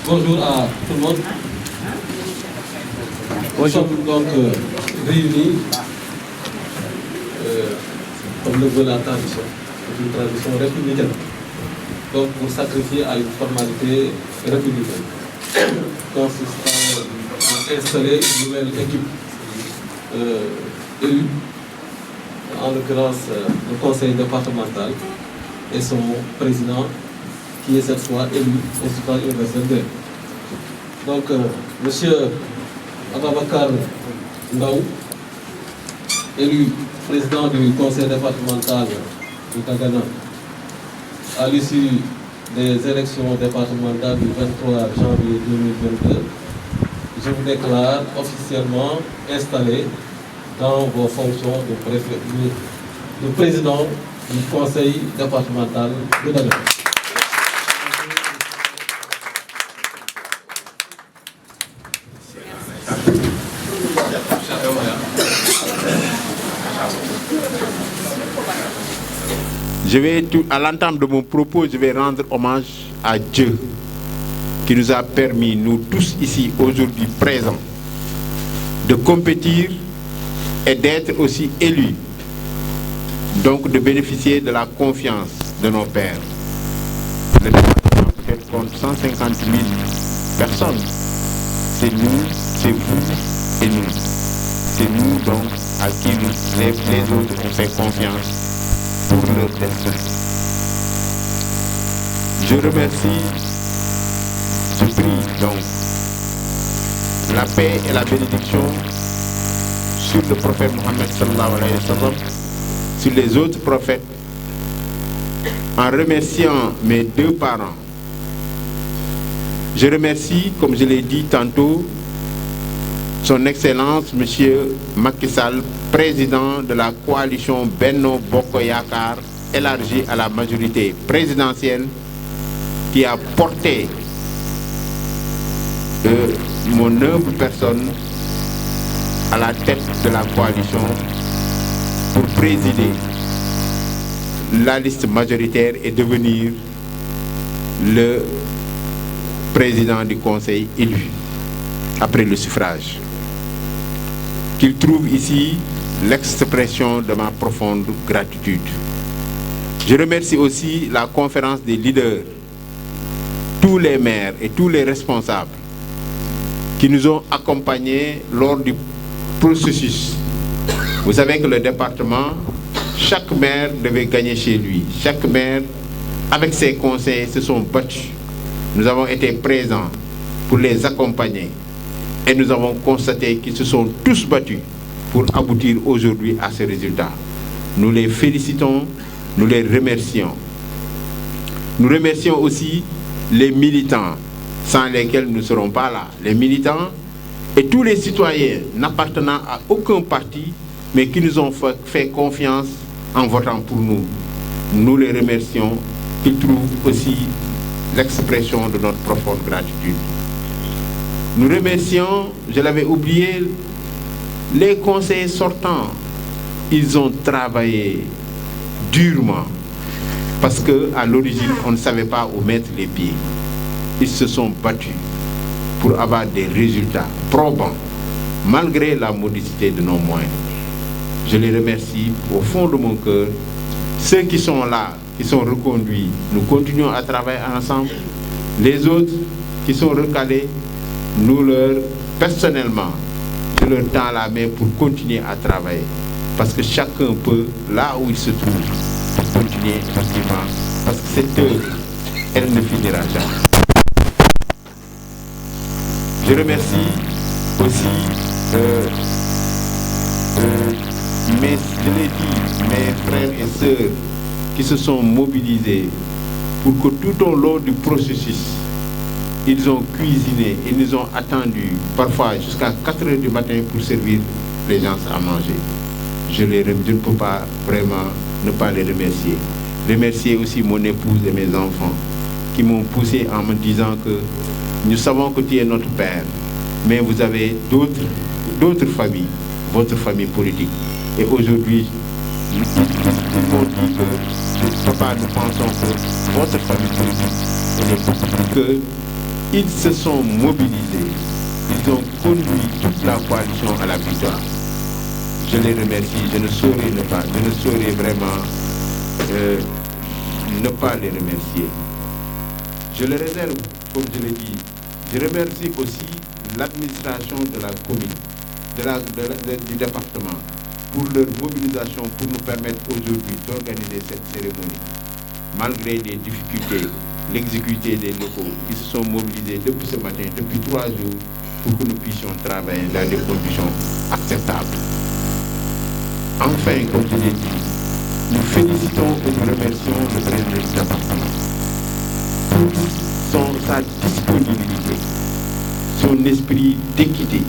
Bonjour à tout le monde. Nous sommes donc réunis, comme le veut la tradition, une tradition républicaine, donc pour sacrifier à une formalité républicaine, consistant à installer une nouvelle équipe élue, en l'occurrence le conseil départemental et son président, qui est cette fois élu au suffrage universel. Donc, monsieur Ababacar Ndaw, élu président du conseil départemental du Dagana, à l'issue des élections départementales du 23 janvier 2022, je vous déclare officiellement installé dans vos fonctions de président du conseil départemental de Dagana. À l'entame de mon propos, je vais rendre hommage à Dieu qui nous a permis, nous tous ici aujourd'hui présents, de compétir et d'être aussi élus, donc de bénéficier de la confiance de nos pères. Le département peut-être compte 150 000 personnes. C'est nous, c'est vous et nous. C'est nous donc à qui les autres ont fait confiance pour leur destin. Je remercie, je prie donc la paix et la bénédiction sur le prophète Mohammed sallallahu alayhi wa sallam, sur les autres prophètes, en remerciant mes deux parents. Je remercie, comme je l'ai dit tantôt, Son Excellence, M. Macky Sall, président de la coalition Benno Bokk Yakaar, élargie à la majorité présidentielle, qui a porté mon humble personne à la tête de la coalition pour présider la liste majoritaire et devenir le président du conseil élu après le suffrage. Qu'il trouve ici l'expression de ma profonde gratitude. Je remercie aussi la conférence des leaders, tous les maires et tous les responsables qui nous ont accompagnés lors du processus. Vous savez que le département, chaque maire devait gagner chez lui. Chaque maire, avec ses conseils, se sont battus. Nous avons été présents pour les accompagner. Et nous avons constaté qu'ils se sont tous battus pour aboutir aujourd'hui à ce résultat. Nous les félicitons, nous les remercions. Nous remercions aussi les militants, sans lesquels nous ne serons pas là. Les militants et tous les citoyens n'appartenant à aucun parti, mais qui nous ont fait confiance en votant pour nous. Nous les remercions, qu'ils trouvent aussi l'expression de notre profonde gratitude. Nous remercions, je l'avais oublié, les conseillers sortants. Ils ont travaillé durement parce qu'à l'origine, on ne savait pas où mettre les pieds. Ils se sont battus pour avoir des résultats probants, malgré la modicité de nos moyens. Je les remercie au fond de mon cœur. Ceux qui sont là, qui sont reconduits, nous continuons à travailler ensemble. Les autres qui sont recalés, nous leur, personnellement, je leur tends la main pour continuer à travailler. Parce que chacun peut, là où il se trouve, continuer effectivement. Parce que cette œuvre, elle ne finira jamais. Je remercie aussi, mes frères et sœurs qui se sont mobilisés pour que tout au long du processus, ils ont cuisiné, ils nous ont attendus parfois jusqu'à 4 heures du matin pour servir les gens à manger. Je ne peux pas vraiment ne pas les remercier. Remercier aussi mon épouse et mes enfants qui m'ont poussé en me disant que nous savons que tu es notre père, mais vous avez d'autres familles, votre famille politique. Et aujourd'hui, ils m'ont dit que, papa, nous pensons que votre famille politique, qu'ils se sont mobilisés, ils ont conduit toute la coalition à la victoire. Je les remercie, je ne saurais vraiment ne pas les remercier. Je les réserve, comme je l'ai dit. Je remercie aussi l'administration de la commune, du département, pour leur mobilisation, pour nous permettre aujourd'hui d'organiser cette cérémonie. Malgré les difficultés, l'exécuté des locaux qui se sont mobilisés depuis ce matin, depuis 3 jours, pour que nous puissions travailler dans des conditions acceptables. Enfin, comme je l'ai dit, nous félicitons et nous remercions le président du département pour sa disponibilité, son esprit d'équité.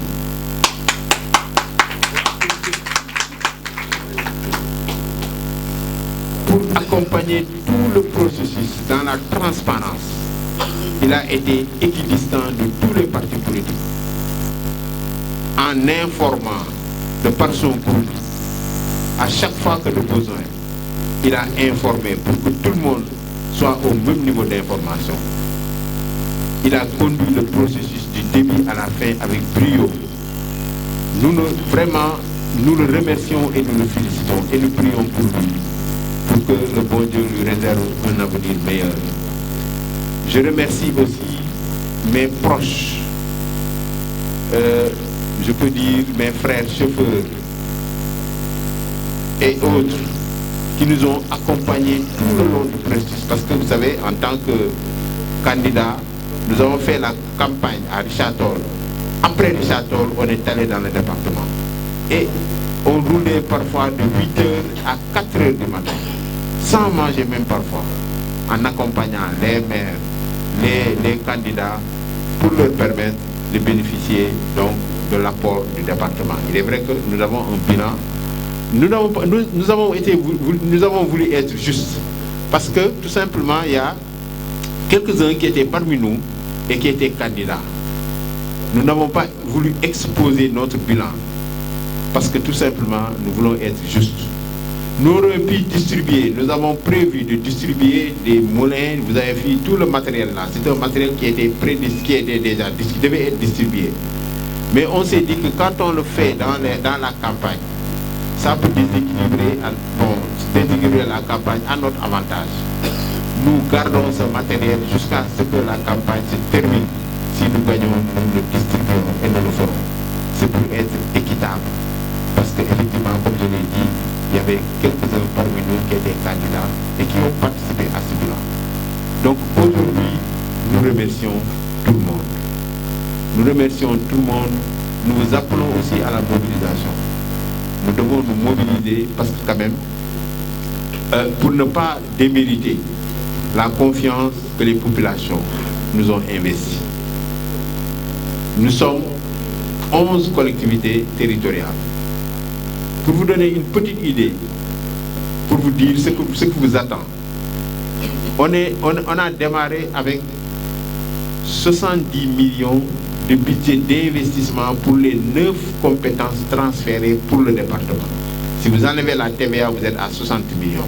Pour accompagner tout le processus dans la transparence. Il a été équidistant de tous les partis politiques en informant de par son groupe à chaque fois que le besoin, il a informé pour que tout le monde soit au même niveau d'information. Il a conduit le processus du début à la fin avec brio. Vraiment, nous le remercions et nous le félicitons et nous prions pour lui, pour que le bon Dieu lui réserve un avenir meilleur. Je remercie aussi mes proches, je peux dire mes frères chauffeurs et autres qui nous ont accompagnés tout le long du processus. Parce que vous savez, en tant que candidat, nous avons fait la campagne à Richard Toll. Après Richard Toll, on est allé dans le département. Et on roulait parfois de 8h à 4h du matin, sans manger même parfois, en accompagnant les maires, les candidats, pour leur permettre de bénéficier donc de l'apport du département. Il est vrai que nous avons un bilan. Nous avons voulu être justes, parce que tout simplement, il y a quelques-uns qui étaient parmi nous et qui étaient candidats. Nous n'avons pas voulu exposer notre bilan, parce que tout simplement, nous voulons être justes. Nous aurions pu distribuer, nous avons prévu de distribuer des moulins, vous avez vu tout le matériel là, c'est un matériel qui devait être distribué. Mais on s'est dit que quand on le fait dans la campagne, ça peut déséquilibrer la campagne à notre avantage. Nous gardons ce matériel jusqu'à ce que la campagne se termine. Si nous gagnons, nous le distribuerons et nous le ferons. C'est pour être équitable. Parce qu'effectivement, comme je l'ai dit, il y avait quelques-uns parmi nous qui étaient candidats et qui ont participé à ce bilan. Donc aujourd'hui, nous remercions tout le monde. Nous remercions tout le monde. Nous vous appelons aussi à la mobilisation. Nous devons nous mobiliser parce que quand même, pour ne pas démériter la confiance que les populations nous ont investie. Nous sommes 11 collectivités territoriales. Pour vous donner une petite idée, pour vous dire ce que vous attend, on a démarré avec 70 millions de budget d'investissement pour les 9 compétences transférées pour le département. Si vous enlevez la TVA, vous êtes à 60 millions.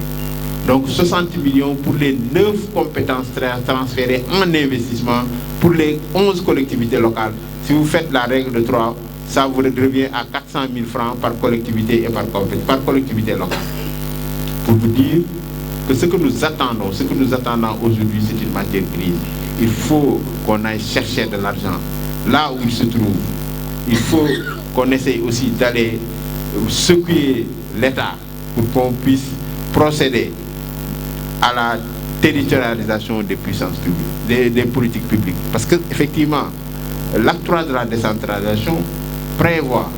Donc 60 millions pour les 9 compétences transférées en investissement pour les 11 collectivités locales. Si vous faites la règle de 3, ça vous revient à 400 000 francs par collectivité et par collectivité locale. Pour vous dire que ce que nous attendons aujourd'hui, c'est une matière grise. Il faut qu'on aille chercher de l'argent là où il se trouve. Il faut qu'on essaye aussi d'aller secouer l'État pour qu'on puisse procéder à la territorialisation des puissances publiques, des politiques publiques. Parce qu'effectivement, l'acte 3 de la décentralisation prévoit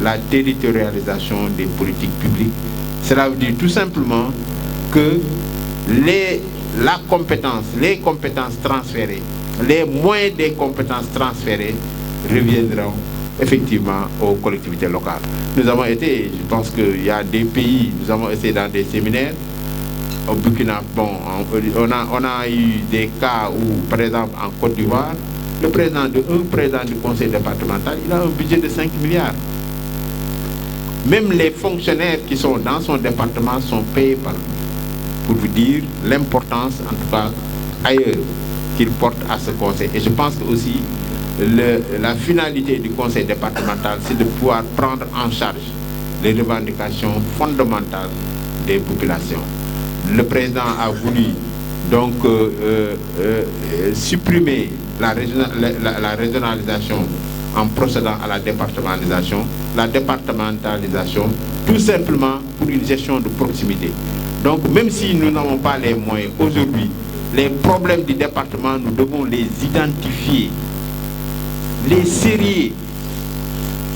la territorialisation des politiques publiques. Cela veut dire tout simplement que les compétences transférées, les moyens des compétences transférées reviendront effectivement aux collectivités locales. Nous avons été, je pense qu'il y a des pays, nous avons été dans des séminaires au Burkina. Bon, on a eu des cas où, par exemple, en Côte d'Ivoire, un président du conseil départemental, il a un budget de 5 milliards. Même les fonctionnaires qui sont dans son département sont payés par lui. Pour vous dire l'importance, en tout cas, ailleurs, qu'il porte à ce conseil. Et je pense que aussi, la finalité du conseil départemental, c'est de pouvoir prendre en charge les revendications fondamentales des populations. Le président a voulu donc supprimer la régionalisation en procédant à la départementalisation, tout simplement pour une gestion de proximité. Donc même si nous n'avons pas les moyens aujourd'hui, les problèmes du département, nous devons les identifier, les sérier,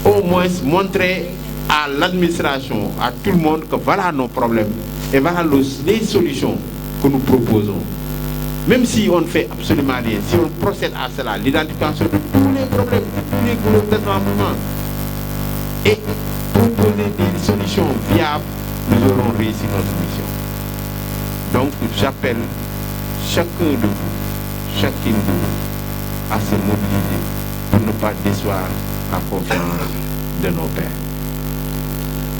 au moins montrer à l'administration, à tout le monde que voilà nos problèmes et voilà les solutions que nous proposons. Même si on ne fait absolument rien, si on procède à cela, l'identification de tous les problèmes, tous les groupes de développement et proposer des solutions viables, nous aurons réussi notre mission. Donc j'appelle chacun de vous, chacune de vous, à se mobiliser pour ne pas décevoir la confiance de nos pères.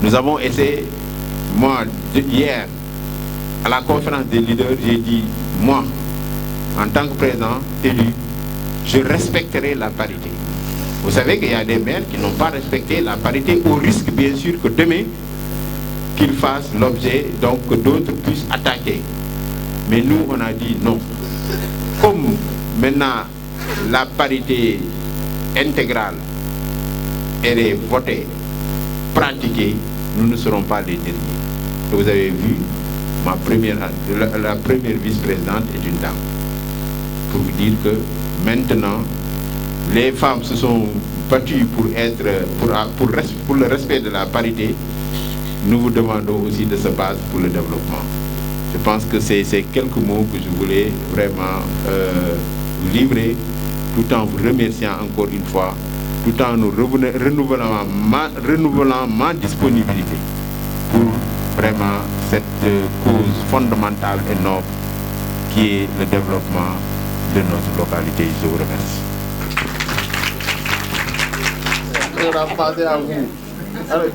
Nous avons essayé, moi, hier, à la conférence des leaders, j'ai dit, moi, en tant que président élu, je respecterai la parité. Vous savez qu'il y a des maires qui n'ont pas respecté la parité, au risque, bien sûr, que demain, qu'ils fassent l'objet, donc que d'autres puissent attaquer. Mais nous, on a dit non. Comme maintenant, la parité intégrale, elle est votée, pratiquée, nous ne serons pas les derniers. Et vous avez vu, la première vice-présidente est une dame. Pour vous dire que maintenant, les femmes se sont battues pour le respect de la parité. Nous vous demandons aussi de se battre pour le développement. Je pense que c'est quelques mots que je voulais vraiment livrer, tout en vous remerciant encore une fois, tout en nous renouvelant ma disponibilité pour vraiment cette cause fondamentale et noble qui est le développement de notre localité. Je vous remercie. On va passer à vous. Allez.